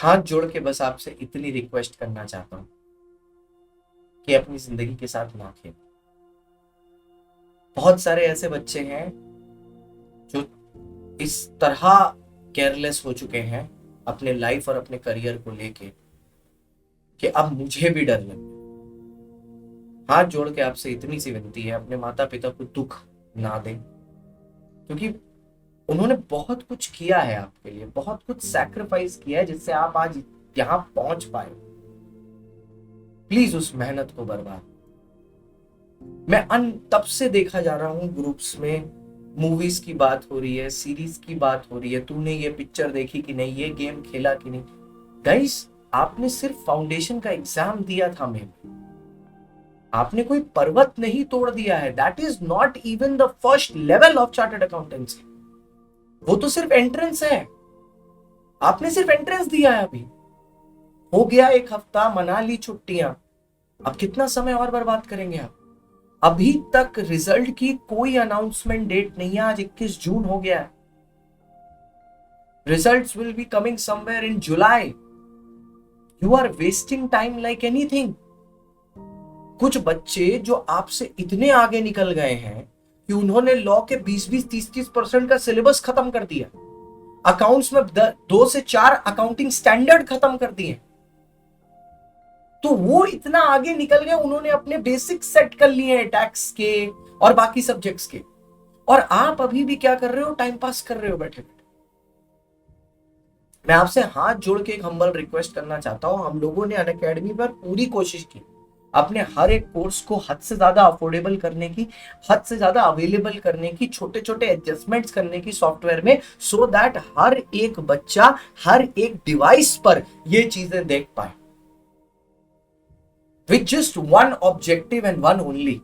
हाथ जोड़ के बस आपसे इतनी रिक्वेस्ट करना चाहता हूं कि अपनी जिंदगी के साथ ना खेल। बहुत सारे ऐसे बच्चे हैं जो इस तरह केयरलेस हो चुके हैं अपने लाइफ और अपने करियर को लेके कि अब मुझे भी डर लग गया। हाथ जोड़ के आपसे इतनी सी विनती है, अपने माता पिता को दुख ना दें, क्योंकि उन्होंने बहुत कुछ किया है आपके लिए, बहुत कुछ सैक्रिफाइस किया है जिससे आप आज यहां पहुंच पाए। प्लीज उस मेहनत को बर्बाद। मैं तब से देखा जा रहा हूं ग्रुप्स में, मूवीज की बात हो रही है, सीरीज की बात हो रही है, तूने ये पिक्चर देखी कि नहीं, ये गेम खेला कि नहीं। गाइस, आपने सिर्फ फाउंडेशन का एग्जाम दिया था मैम, आपने कोई पर्वत नहीं तोड़ दिया है। That is not even the first level of chartered accountancy. वो तो सिर्फ एंट्रेंस है, आपने सिर्फ एंट्रेंस दिया है। अभी हो गया एक हफ्ता, मना ली छुट्टियां, अब कितना समय और बर्बाद करेंगे आप। अभी तक रिजल्ट की कोई अनाउंसमेंट डेट नहीं है, आज 21 जून हो गया है। Results will be coming somewhere in July. You are wasting time like anything. कुछ बच्चे जो आपसे इतने आगे निकल गए हैं कि उन्होंने लॉ के 20-20, 30-30% का सिलेबस खत्म कर दिया, अकाउंट्स में 2 से 4 अकाउंटिंग स्टैंडर्ड खत्म कर दिए, तो वो इतना आगे निकल गए, उन्होंने अपने बेसिक सेट कर लिए हैं टैक्स के और बाकी सब्जेक्ट्स के, और आप अभी भी क्या कर रहे हो, टाइम पास कर रहे हो बैठे बैठे। मैं आपसे हाथ जोड़ के एक हम्बल रिक्वेस्ट करना चाहता हूं। हम लोगों ने अनअकैडमी पर पूरी कोशिश की अपने हर एक कोर्स को हद से ज्यादा अफोर्डेबल करने की, हद से ज्यादा अवेलेबल करने की, छोटे छोटे एडजस्टमेंट्स करने की सॉफ्टवेयर में, सो दैट हर एक बच्चा हर एक डिवाइस पर ये चीजें देख पाए, with just one objective and one only,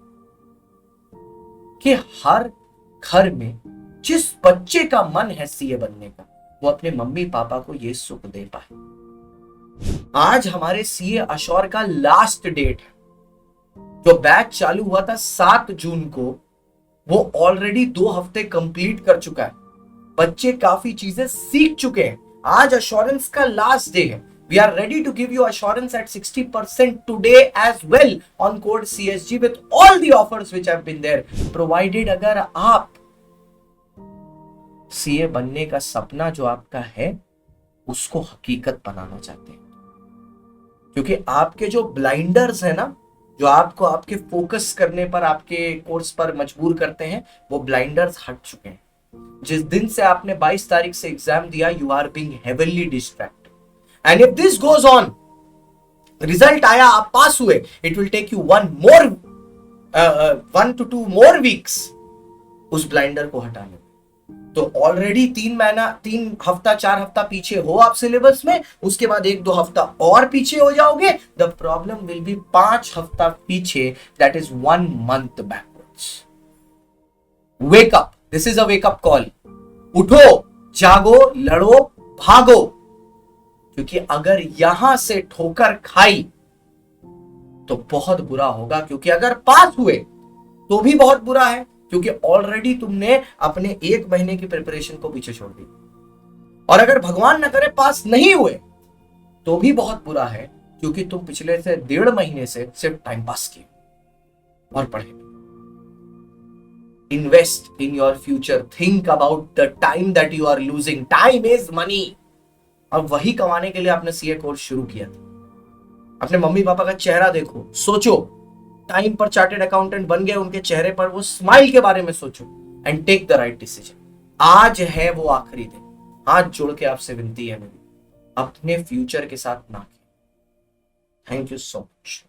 कि हर घर में जिस बच्चे का मन है सीए बनने का, वो अपने मम्मी पापा को ये सुख दे पाए। आज हमारे सीए अश्योर का लास्ट डेट है। जो बैच चालू हुआ था 7 जून को, वो ऑलरेडी 2 हफ्ते कंप्लीट कर चुका है। बच्चे काफी चीजें सीख चुके हैं। आज अश्योरेंस का लास्ट डे है। We are ready to give you assurance at 60% today as well on code CSG with all the offers which have been there. Provided अगर आप सीए बनने का सपना जो आपका है उसको हकीकत बनाना चाहते हैं, क्योंकि आपके जो ब्लाइंडर्स है ना, जो आपको आपके फोकस करने पर, आपके कोर्स पर मजबूर करते हैं, वो ब्लाइंडर्स हट चुके हैं। जिस दिन से आपने 22 तारीख से एग्जाम दिया, you are being heavily distracted. And if this goes on, result आया, आप पास हुए, it will take you 1 to 2 more weeks उस ब्लाइंडर को हटाने में। तो ऑलरेडी 3 हफ्ता 4 हफ्ता पीछे हो आप सिलेबस में, उसके बाद 1-2 हफ्ता और पीछे हो जाओगे। द प्रॉब्लम विल बी 5 हफ्ता पीछे, that is 1 month backwards। Wake up, this is a wake up call. उठो, जागो, लड़ो, भागो, क्योंकि अगर यहां से ठोकर खाई तो बहुत बुरा होगा। क्योंकि अगर पास हुए तो भी बहुत बुरा है, क्योंकि ऑलरेडी तुमने अपने 1 महीने की प्रिपरेशन को पीछे छोड़ दी। और अगर भगवान न करे पास नहीं हुए तो भी बहुत बुरा है, क्योंकि तुम पिछले से 1.5 महीने से सिर्फ टाइम पास किए और पढ़े। Invest in your future, think about the time that you are losing. Time is money. और वही कमाने के लिए आपने सीए कोर्स शुरू किया था। अपने मम्मी पापा का चेहरा देखो, सोचो, टाइम पर चार्टेड अकाउंटेंट बन गए, उनके चेहरे पर वो स्माइल के बारे में सोचो, and take the right decision. आज है वो आखिरी दिन। हाथ जोड़ के आपसे विनती है मेरी, अपने फ्यूचर के साथ ना खेलें। Thank you so much.